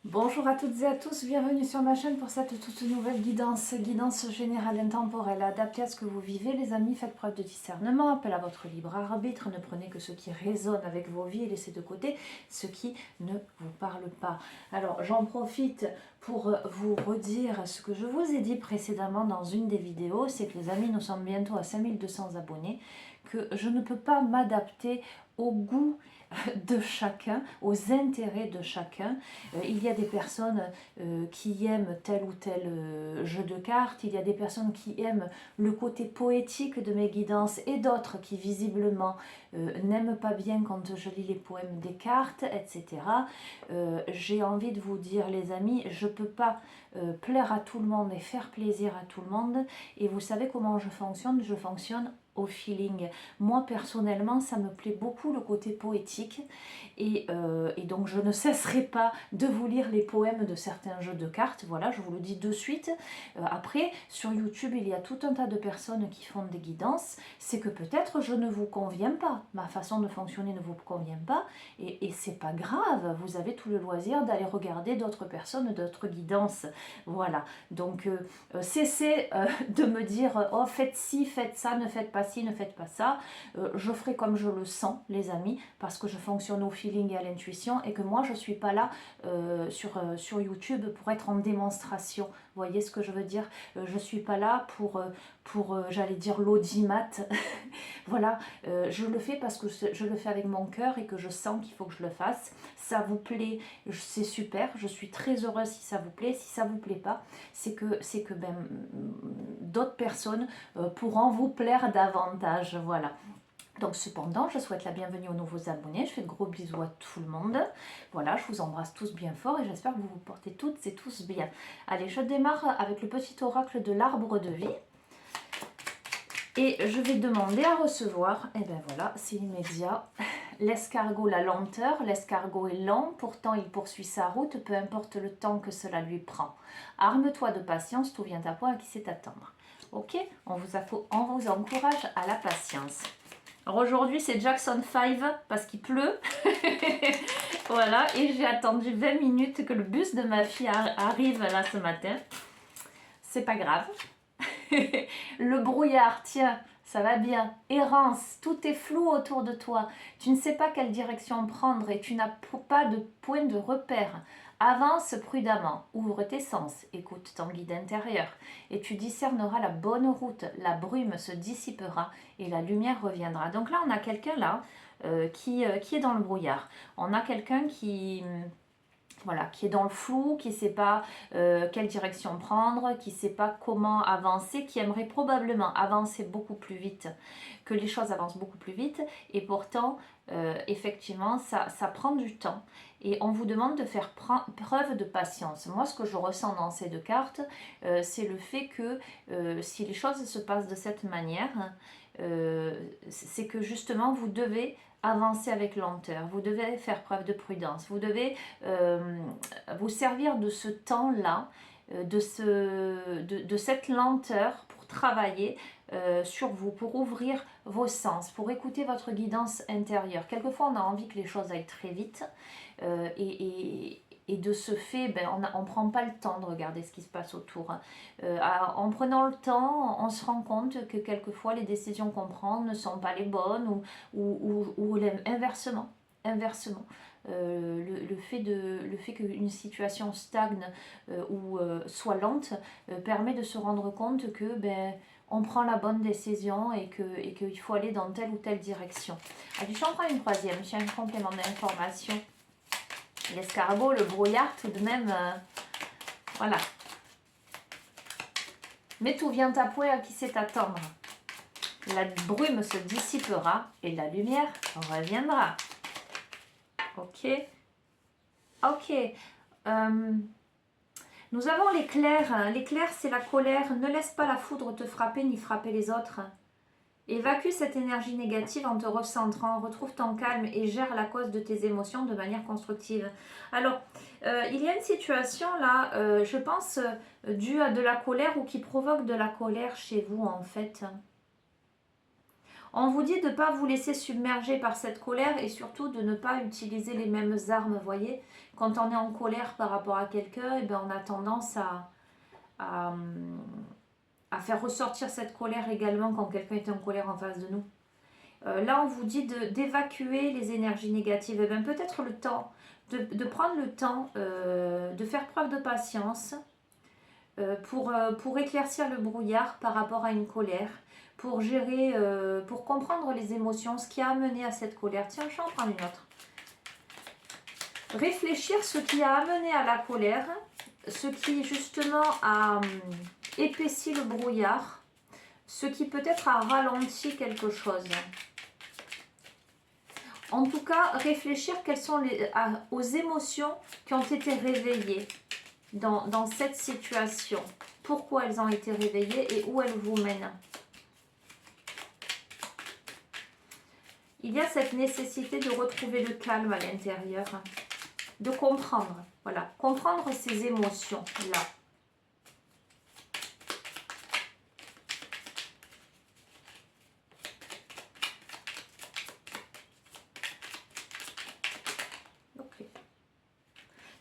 Bonjour à toutes et à tous, bienvenue sur ma chaîne pour cette toute nouvelle guidance générale intemporelle adaptée à ce que vous vivez. Les amis, faites preuve de discernement, appel à votre libre arbitre, ne prenez que ce qui résonne avec vos vies et laissez de côté ce qui ne vous parle pas. Alors j'en profite pour vous redire ce que je vous ai dit précédemment dans une des vidéos, c'est que les amis, nous sommes bientôt à 5200 abonnés, que je ne peux pas m'adapter au goût de chacun, aux intérêts de chacun. Il y a des personnes qui aiment tel ou tel jeu de cartes, il y a des personnes qui aiment le côté poétique de mes guidances et d'autres qui visiblement n'aiment pas bien quand je lis les poèmes des cartes, etc. J'ai envie de vous dire les amis, je ne peux pas plaire à tout le monde et faire plaisir à tout le monde, et vous savez comment je fonctionne au feeling. Moi personnellement ça me plaît beaucoup le côté poétique et donc je ne cesserai pas de vous lire les poèmes de certains jeux de cartes, voilà, je vous le dis de suite. Après sur YouTube il y a tout un tas de personnes qui font des guidances, c'est que peut-être je ne vous conviens pas, ma façon de fonctionner ne vous convient pas, et c'est pas grave, vous avez tout le loisir d'aller regarder d'autres personnes, d'autres guidances, voilà. Donc cessez de me dire oh faites ci, faites ça, ne faites pas ci, ne faites pas ça. Je ferai comme je le sens les amis, parce que je fonctionne au feeling et à l'intuition, et que moi je suis pas là sur YouTube pour être en démonstration, vous voyez ce que je veux dire. Je suis pas là pour j'allais dire l'audimat. Voilà, je le fais parce que je le fais avec mon cœur et que je sens qu'il faut que je le fasse. Ça vous plaît, c'est super, je suis très heureuse si ça vous plaît. Si ça vous plaît pas, c'est que ben, d'autres personnes pourront vous plaire davantage, voilà. Donc cependant, je souhaite la bienvenue aux nouveaux abonnés, je fais de gros bisous à tout le monde. Voilà, je vous embrasse tous bien fort et j'espère que vous vous portez toutes et tous bien. Allez, je démarre avec le petit oracle de l'arbre de vie. Et je vais demander à recevoir, et ben voilà, c'est immédiat. L'escargot, la lenteur, l'escargot est lent, pourtant il poursuit sa route, peu importe le temps que cela lui prend. Arme-toi de patience, tout vient à point à qui sait attendre. Ok, on vous encourage à la patience. Alors aujourd'hui c'est Jackson 5 parce qu'il pleut. Voilà, et j'ai attendu 20 minutes que le bus de ma fille arrive là ce matin. C'est pas grave. Le brouillard, tiens, ça va bien. Errance, tout est flou autour de toi. Tu ne sais pas quelle direction prendre et tu n'as pas de point de repère. Avance prudemment, ouvre tes sens, écoute ton guide intérieur et tu discerneras la bonne route. La brume se dissipera et la lumière reviendra. Donc là, on a quelqu'un là qui est dans le brouillard. On a quelqu'un qui voilà, qui est dans le flou, qui ne sait pas quelle direction prendre, qui ne sait pas comment avancer, qui aimerait probablement avancer beaucoup plus vite, que les choses avancent beaucoup plus vite, et pourtant, effectivement, ça prend du temps. Et on vous demande de faire preuve de patience. Moi, ce que je ressens dans ces deux cartes, c'est le fait que si les choses se passent de cette manière, c'est que justement, vous devez avancer avec lenteur, vous devez faire preuve de prudence, vous devez vous servir de ce temps-là, de cette lenteur pour travailler sur vous, pour ouvrir vos sens, pour écouter votre guidance intérieure. Quelquefois, on a envie que les choses aillent très vite et de ce fait, ben, on ne prend pas le temps de regarder ce qui se passe autour. En prenant le temps, on se rend compte que quelquefois les décisions qu'on prend ne sont pas les bonnes ou inversement. Inversement, le fait qu'une situation stagne ou soit lente permet de se rendre compte que ben, on prend la bonne décision et qu'il faut aller dans telle ou telle direction. Allez, j'en prends une troisième, j'ai un complément d'information. L'escargot, le brouillard, tout de même, voilà. Mais tout vient à point à qui sait attendre. La brume se dissipera et la lumière reviendra. Ok. Ok. Nous avons l'éclair. L'éclair, c'est la colère. Ne laisse pas la foudre te frapper ni frapper les autres. Évacue cette énergie négative en te recentrant, retrouve ton calme et gère la cause de tes émotions de manière constructive. Alors, il y a une situation là, je pense, due à de la colère ou qui provoque de la colère chez vous en fait. On vous dit de ne pas vous laisser submerger par cette colère et surtout de ne pas utiliser les mêmes armes, vous voyez. Quand on est en colère par rapport à quelqu'un, eh bien, on a tendance à, à faire ressortir cette colère également quand quelqu'un est en colère en face de nous. Là, on vous dit d'évacuer les énergies négatives. Eh bien, peut-être le temps, de prendre le temps de faire preuve de patience pour éclaircir le brouillard par rapport à une colère, pour gérer, pour comprendre les émotions, ce qui a amené à cette colère. Tiens, je vais en prendre une autre. Réfléchir ce qui a amené à la colère, ce qui justement a épaissi le brouillard, ce qui peut-être a ralenti quelque chose. En tout cas, réfléchir quelles sont aux émotions qui ont été réveillées dans cette situation. Pourquoi elles ont été réveillées et où elles vous mènent. Il y a cette nécessité de retrouver le calme à l'intérieur, de comprendre, voilà, comprendre ces émotions-là.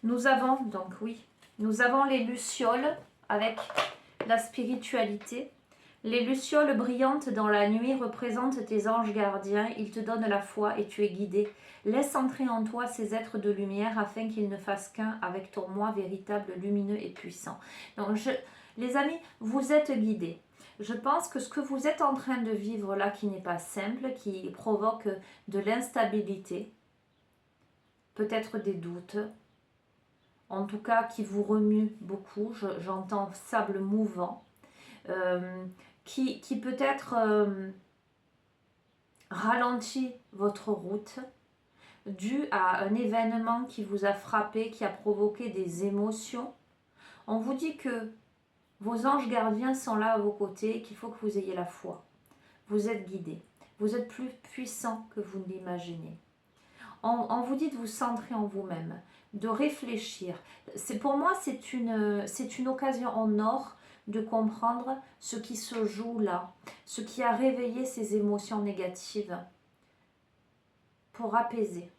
Nous avons, donc oui, nous avons les lucioles avec la spiritualité. Les lucioles brillantes dans la nuit représentent tes anges gardiens. Ils te donnent la foi et tu es guidé. Laisse entrer en toi ces êtres de lumière afin qu'ils ne fassent qu'un avec ton moi véritable, lumineux et puissant. Donc, les amis, vous êtes guidés. Je pense que ce que vous êtes en train de vivre là, qui n'est pas simple, qui provoque de l'instabilité, peut-être des doutes, en tout cas qui vous remue beaucoup, j'entends sable mouvant, qui peut-être ralentit votre route, dû à un événement qui vous a frappé, qui a provoqué des émotions. On vous dit que vos anges gardiens sont là à vos côtés et qu'il faut que vous ayez la foi. Vous êtes guidés, vous êtes plus puissant que vous ne l'imaginez. On vous dit de vous centrer en vous-même, de réfléchir. Pour moi, c'est une occasion en or de comprendre ce qui se joue là, ce qui a réveillé ces émotions négatives pour apaiser,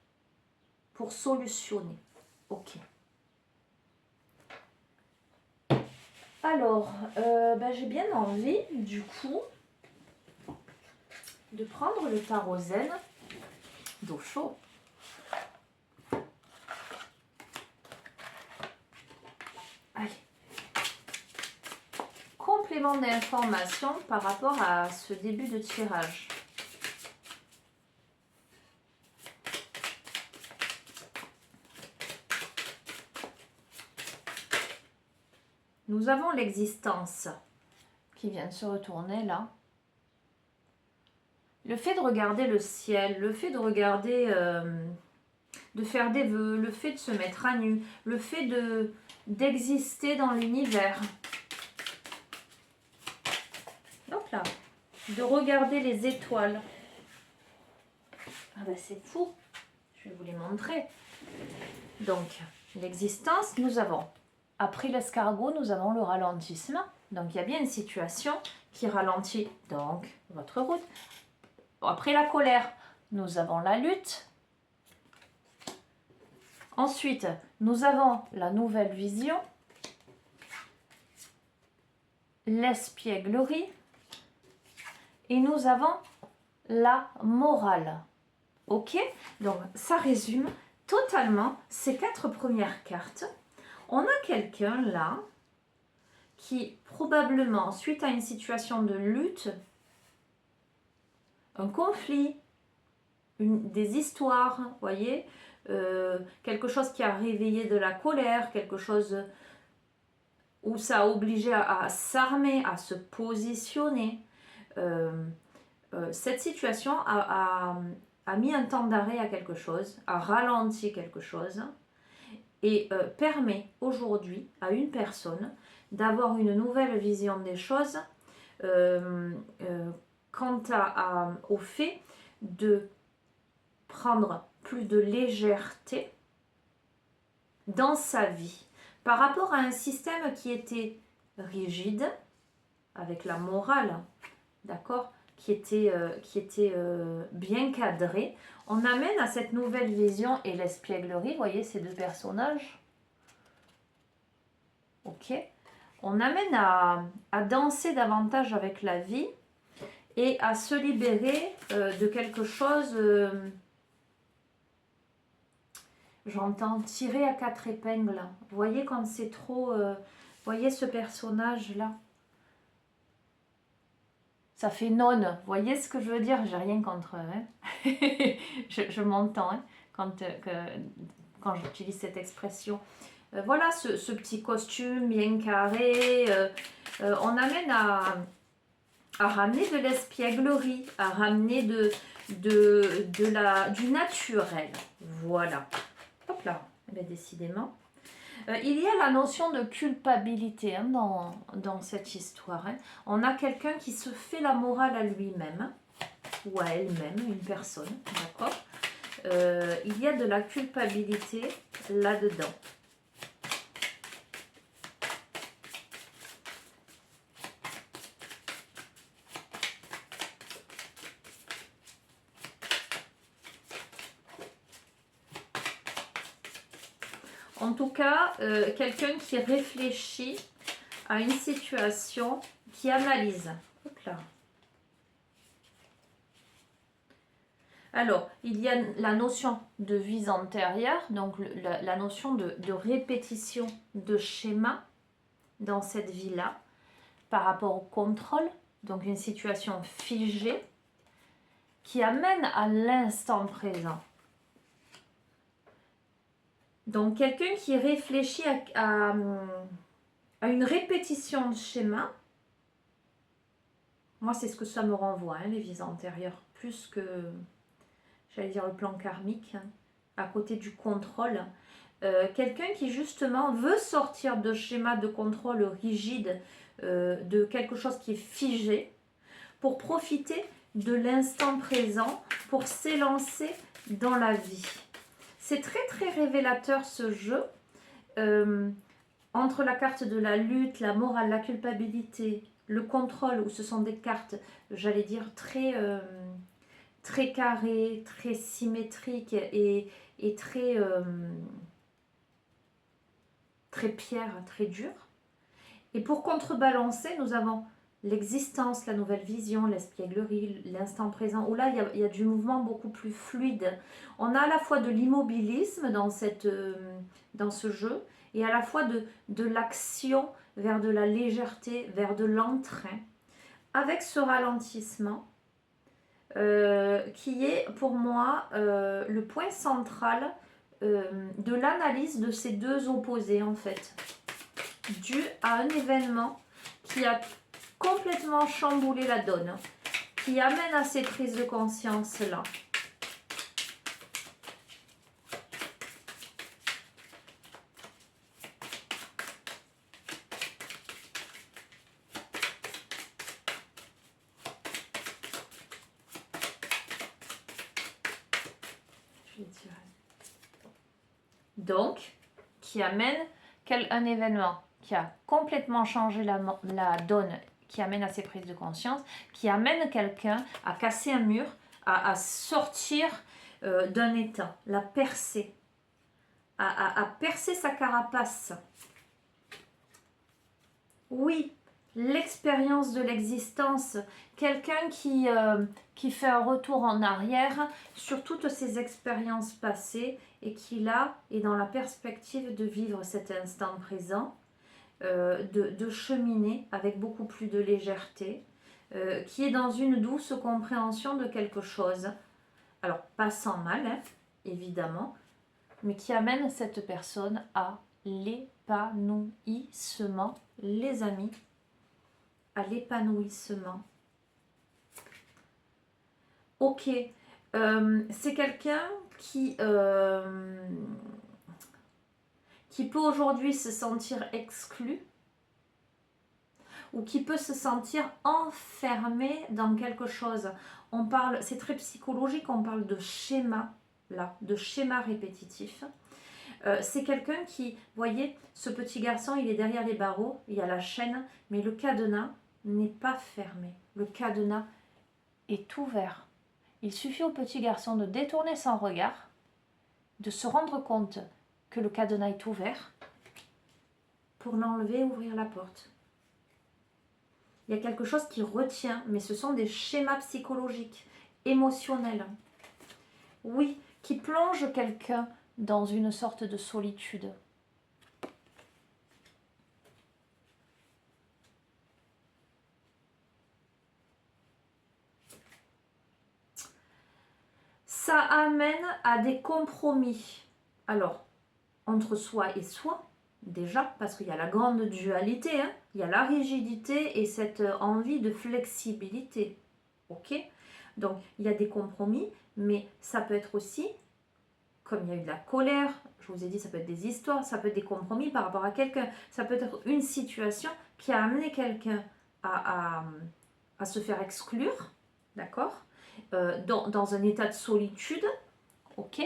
pour solutionner. Ok. Alors, j'ai bien envie, du coup, de prendre le tarot zen d'eau chaude. Allez. Complément d'information par rapport à ce début de tirage. Nous avons l'existence qui vient de se retourner là. Le fait de regarder le ciel, le fait de regarder, de faire des vœux, le fait de se mettre à nu, le fait d'exister dans l'univers. Hop là, de regarder les étoiles. Ah ben c'est fou, je vais vous les montrer. Donc, l'existence, nous avons, après l'escargot, nous avons le ralentissement. Donc, il y a bien une situation qui ralentit donc votre route. Après la colère, nous avons la lutte. Ensuite, nous avons la nouvelle vision, l'espièglerie et nous avons la morale. Ok? Donc, ça résume totalement ces 4 premières cartes. On a quelqu'un là qui probablement, suite à une situation de lutte, un conflit, des histoires, vous voyez, quelque chose qui a réveillé de la colère, quelque chose où ça a obligé à s'armer, à se positionner. Cette situation a mis un temps d'arrêt à quelque chose, a ralenti quelque chose et permet aujourd'hui à une personne d'avoir une nouvelle vision des choses quant au fait de prendre plus de légèreté dans sa vie par rapport à un système qui était rigide, avec la morale, d'accord, bien cadré. On amène à cette nouvelle vision et l'espièglerie, vous voyez ces deux personnages. Ok. On amène à danser davantage avec la vie et à se libérer de quelque chose, j'entends tirer à quatre épingles. Vous voyez quand c'est trop... vous voyez ce personnage-là? Ça fait nonne. Vous voyez ce que je veux dire? J'ai rien contre eux. Hein. je m'entends hein, quand j'utilise cette expression. Voilà ce petit costume bien carré. On amène à ramener de l'espièglerie, à ramener du naturel. Voilà. Hop là. Eh bien, décidément. Il y a la notion de culpabilité hein, dans cette histoire. Hein. On a quelqu'un qui se fait la morale à lui-même hein, ou à elle-même, une personne. D'accord. Il y a de la culpabilité là-dedans. En tout cas, quelqu'un qui réfléchit à une situation, qui analyse. Hop là. Alors, il y a la notion de vie antérieure, donc la notion de répétition de schéma dans cette vie-là, par rapport au contrôle, donc une situation figée, qui amène à l'instant présent. Donc, quelqu'un qui réfléchit à une répétition de schéma, moi, c'est ce que ça me renvoie, hein, les vies antérieures, plus que, j'allais dire, le plan karmique, hein, à côté du contrôle. Quelqu'un qui, justement, veut sortir de schéma de contrôle rigide, de quelque chose qui est figé, pour profiter de l'instant présent, pour s'élancer dans la vie. C'est très très révélateur ce jeu, entre la carte de la lutte, la morale, la culpabilité, le contrôle, où ce sont des cartes, j'allais dire, très carrées, très symétriques et très, très pierre, très dures. Et pour contrebalancer, nous avons l'existence, la nouvelle vision, l'espièglerie, l'instant présent, où là, il y a du mouvement beaucoup plus fluide. On a à la fois de l'immobilisme dans ce jeu, et à la fois de l'action vers de la légèreté, vers de l'entrain, avec ce ralentissement qui est pour moi le point central de l'analyse de ces deux opposés en fait, dû à un événement qui a complètement chamboulé la donne, qui amène à ces prises de conscience là. Donc, qui amène un événement qui a complètement changé la donne, qui amène à ces prises de conscience, qui amène quelqu'un à casser un mur, à sortir d'un état, la percer, à percer sa carapace. Oui, l'expérience de l'existence, quelqu'un qui fait un retour en arrière sur toutes ses expériences passées et qui là est dans la perspective de vivre cet instant présent, de cheminer avec beaucoup plus de légèreté, qui est dans une douce compréhension de quelque chose. Alors, pas sans mal, hein, évidemment, mais qui amène cette personne à l'épanouissement, les amis, à l'épanouissement. Ok, c'est quelqu'un qui peut aujourd'hui se sentir exclu ou qui peut se sentir enfermé dans quelque chose. On parle, c'est très psychologique, on parle de schéma, là, de schéma répétitif. C'est quelqu'un qui, voyez, ce petit garçon, il est derrière les barreaux, il y a la chaîne, mais le cadenas n'est pas fermé. Le cadenas est ouvert. Il suffit au petit garçon de détourner son regard, de se rendre compte que le cadenas est ouvert pour l'enlever et ouvrir la porte. Il y a quelque chose qui retient, mais ce sont des schémas psychologiques, émotionnels. Oui, qui plongent quelqu'un dans une sorte de solitude. Ça amène à des compromis. Alors, entre soi et soi, déjà, parce qu'il y a la grande dualité, hein, il y a la rigidité et cette envie de flexibilité. Ok? Donc, il y a des compromis, mais ça peut être aussi, comme il y a eu de la colère, je vous ai dit, ça peut être des histoires, ça peut être des compromis par rapport à quelqu'un, ça peut être une situation qui a amené quelqu'un à se faire exclure, d'accord? Dans un état de solitude, ok?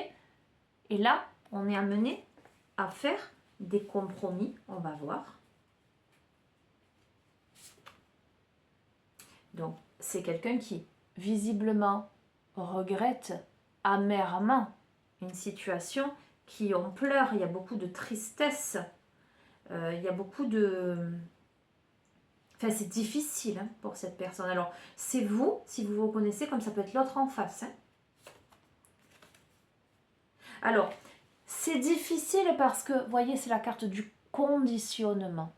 Et là, on est amené à faire des compromis, on va voir. Donc, c'est quelqu'un qui, visiblement, regrette amèrement une situation, qui en pleure, il y a beaucoup de tristesse, il y a beaucoup de... Enfin, c'est difficile hein, pour cette personne. Alors, c'est vous, si vous vous reconnaissez, comme ça peut être l'autre en face. Hein. Alors, c'est difficile parce que, vous voyez, c'est la carte du conditionnement.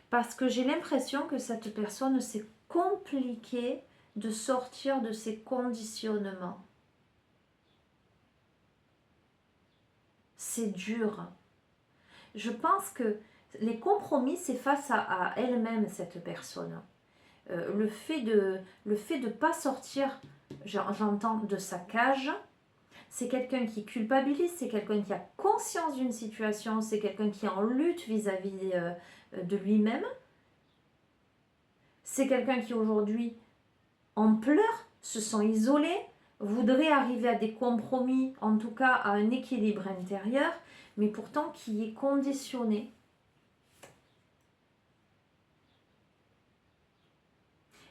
Parce que j'ai l'impression que cette personne, c'est compliqué de sortir de ses conditionnements. C'est dur. Je pense que les compromis, c'est face à elle-même, cette personne. Le fait de pas sortir, j'entends, de sa cage, c'est quelqu'un qui culpabilise, c'est quelqu'un qui a conscience d'une situation, c'est quelqu'un qui est en lutte vis-à-vis de lui-même. C'est quelqu'un qui aujourd'hui en pleurs, se sent isolé, voudrait arriver à des compromis, en tout cas à un équilibre intérieur, mais pourtant qui est conditionné.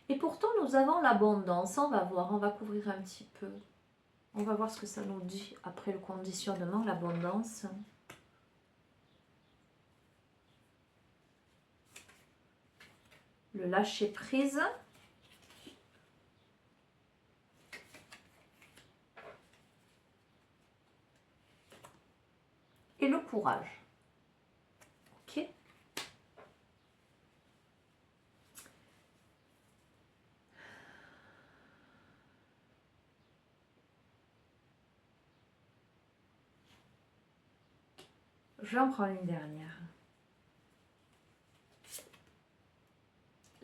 Et pourtant, nous avons l'abondance. On va voir, on va couvrir un petit peu. On va voir ce que ça nous dit après le conditionnement, l'abondance. Le lâcher prise. Et le courage. Ok ? Je vais en prendre une dernière.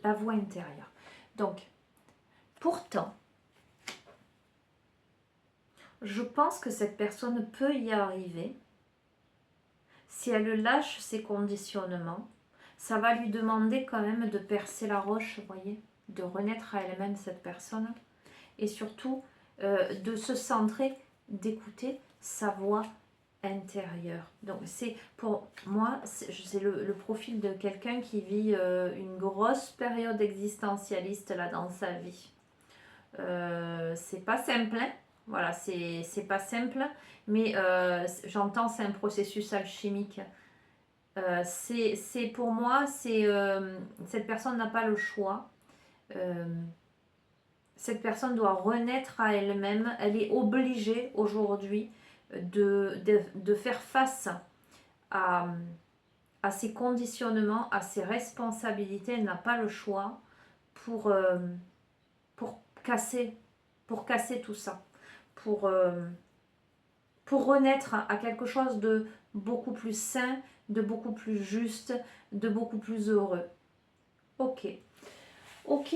La voix intérieure. Donc, pourtant, je pense que cette personne peut y arriver si elle lâche ses conditionnements. Ça va lui demander quand même de percer la roche, vous voyez, de renaître à elle-même, cette personne. Et surtout, de se centrer, d'écouter sa voix intérieure. Donc, c'est pour moi, c'est le profil de quelqu'un qui vit une grosse période existentialiste là dans sa vie. C'est pas simple, hein. Voilà, c'est pas simple, mais j'entends, c'est un processus alchimique. C'est pour moi, cette personne n'a pas le choix. Cette personne doit renaître à elle-même. Elle est obligée aujourd'hui de faire face à ses conditionnements, à ses responsabilités. Elle n'a pas le choix pour casser tout ça, pour renaître à quelque chose de beaucoup plus sain, de beaucoup plus juste, de beaucoup plus heureux. Ok. Ok.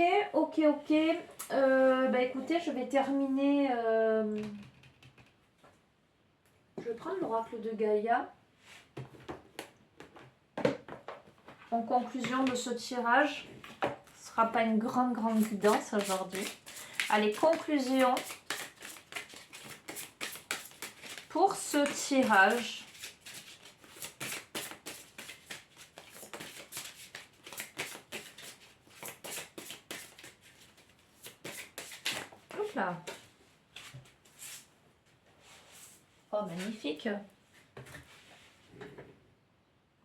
Bah écoutez, je vais terminer. Je vais prendre l'oracle de Gaïa. En conclusion de ce tirage, ce ne sera pas une grande guidance aujourd'hui. Allez, conclusion pour ce tirage. là. Oh, magnifique.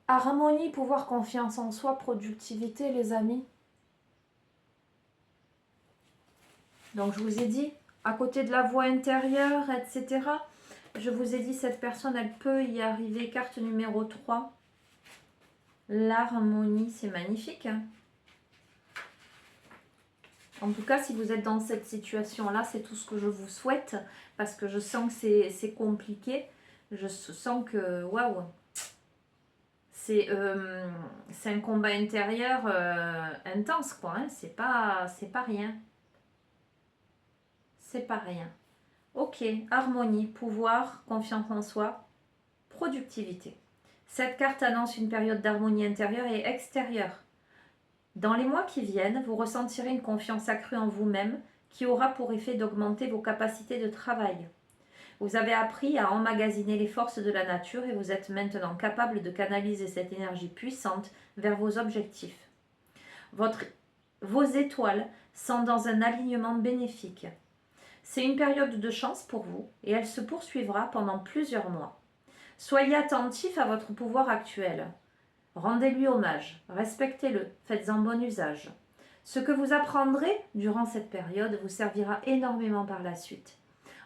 Harmonie, pouvoir, confiance en soi, productivité, les amis. Donc, je vous ai dit, à côté de la voix intérieure, etc., je vous ai dit, cette personne, elle peut y arriver. Carte numéro 3. L'harmonie, c'est magnifique. Hein. En tout cas, si vous êtes dans cette situation-là, c'est tout ce que je vous souhaite. Parce que je sens que c'est compliqué. Je sens que, waouh, c'est un combat intérieur intense, quoi. Hein. C'est pas rien. C'est pas rien. Ok, harmonie, pouvoir, confiance en soi, productivité. Cette carte annonce une période d'harmonie intérieure et extérieure. Dans les mois qui viennent, vous ressentirez une confiance accrue en vous-même qui aura pour effet d'augmenter vos capacités de travail. Vous avez appris à emmagasiner les forces de la nature et vous êtes maintenant capable de canaliser cette énergie puissante vers vos objectifs. Vos étoiles sont dans un alignement bénéfique. C'est une période de chance pour vous et elle se poursuivra pendant plusieurs mois. Soyez attentif à votre pouvoir actuel. Rendez-lui hommage, respectez-le, faites-en bon usage. Ce que vous apprendrez durant cette période vous servira énormément par la suite.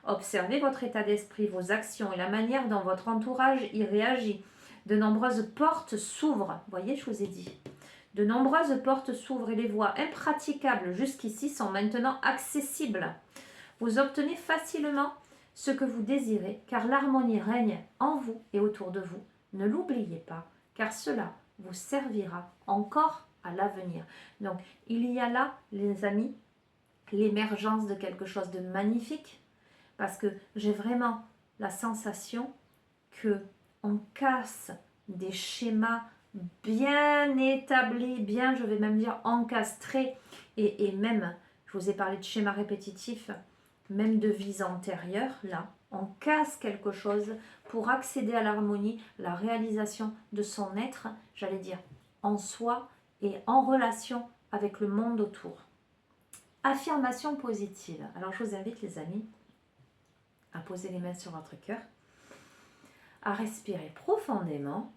Observez votre état d'esprit, vos actions et la manière dont votre entourage y réagit. De nombreuses portes s'ouvrent, voyez, je vous ai dit. De nombreuses portes s'ouvrent et les voies impraticables jusqu'ici sont maintenant accessibles. Vous obtenez facilement ce que vous désirez, car l'harmonie règne en vous et autour de vous. Ne l'oubliez pas, car cela vous servira encore à l'avenir. Donc, il y a là, les amis, l'émergence de quelque chose de magnifique, parce que j'ai vraiment la sensation que on casse des schémas bien établis, bien, je vais même dire, encastrés, et même, je vous ai parlé de schémas répétitifs, même de vies antérieures, là, on casse quelque chose pour accéder à l'harmonie, la réalisation de son être, j'allais dire, en soi et en relation avec le monde autour. Affirmation positive. Alors je vous invite les amis à poser les mains sur votre cœur, à respirer profondément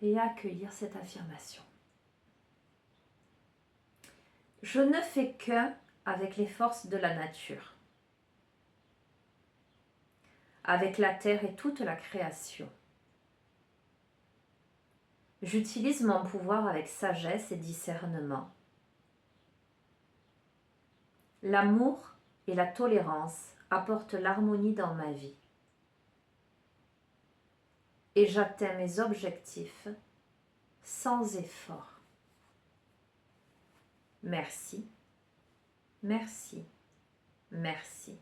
et à accueillir cette affirmation. Je ne fais qu'un avec les forces de la nature, avec la terre et toute la création. J'utilise mon pouvoir avec sagesse et discernement. L'amour et la tolérance apportent l'harmonie dans ma vie. Et j'atteins mes objectifs sans effort. Merci, merci, merci.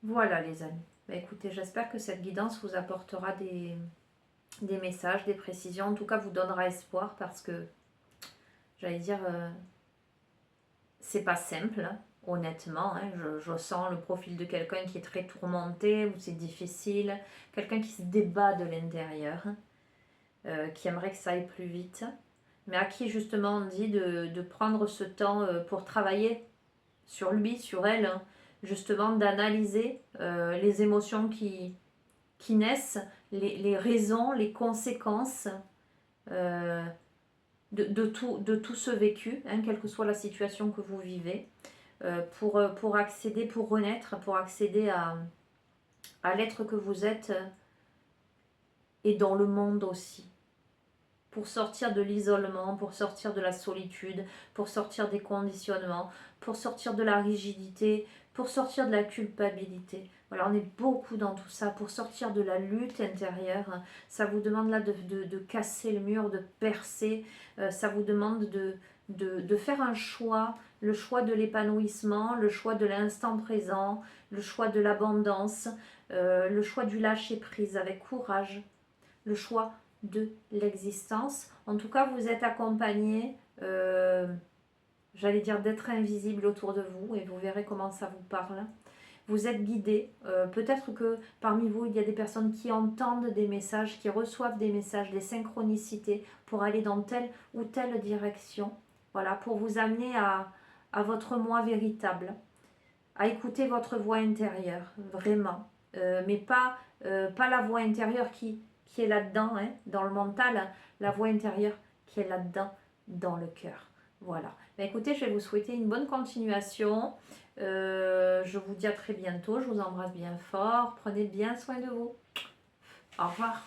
Voilà les amis. Écoutez, j'espère que cette guidance vous apportera des messages, des précisions. En tout cas, vous donnera espoir parce que, j'allais dire, c'est pas simple, hein, honnêtement. Hein. Je sens le profil de quelqu'un qui est très tourmenté, où c'est difficile. Quelqu'un qui se débat de l'intérieur, qui aimerait que ça aille plus vite. Mais à qui justement on dit de prendre ce temps pour travailler sur lui, sur elle, hein, justement d'analyser les émotions qui naissent, les raisons, les conséquences de tout ce vécu, hein, quelle que soit la situation que vous vivez, pour accéder, pour renaître, pour accéder à l'être que vous êtes et dans le monde aussi. Pour sortir de l'isolement, pour sortir de la solitude, pour sortir des conditionnements, pour sortir de la rigidité, pour sortir de la culpabilité. Voilà, on est beaucoup dans tout ça, pour sortir de la lutte intérieure. Ça vous demande là de casser le mur, de percer. Ça vous demande de faire un choix, le choix de l'épanouissement, le choix de l'instant présent, le choix de l'abondance, le choix du lâcher-prise avec courage, le choix de l'existence. En tout cas, vous êtes accompagné j'allais dire d'être invisible autour de vous, et vous verrez comment ça vous parle. Vous êtes guidé. Peut-être que parmi vous, il y a des personnes qui entendent des messages, qui reçoivent des messages, des synchronicités pour aller dans telle ou telle direction. Voilà, pour vous amener à votre moi véritable, à écouter votre voix intérieure, vraiment. Mais pas la voix intérieure qui est là-dedans, hein, dans le mental, la voix intérieure qui est là-dedans, dans le cœur. Voilà. Ben écoutez, je vais vous souhaiter une bonne continuation. Je vous dis à très bientôt. Je vous embrasse bien fort. Prenez bien soin de vous. Au revoir.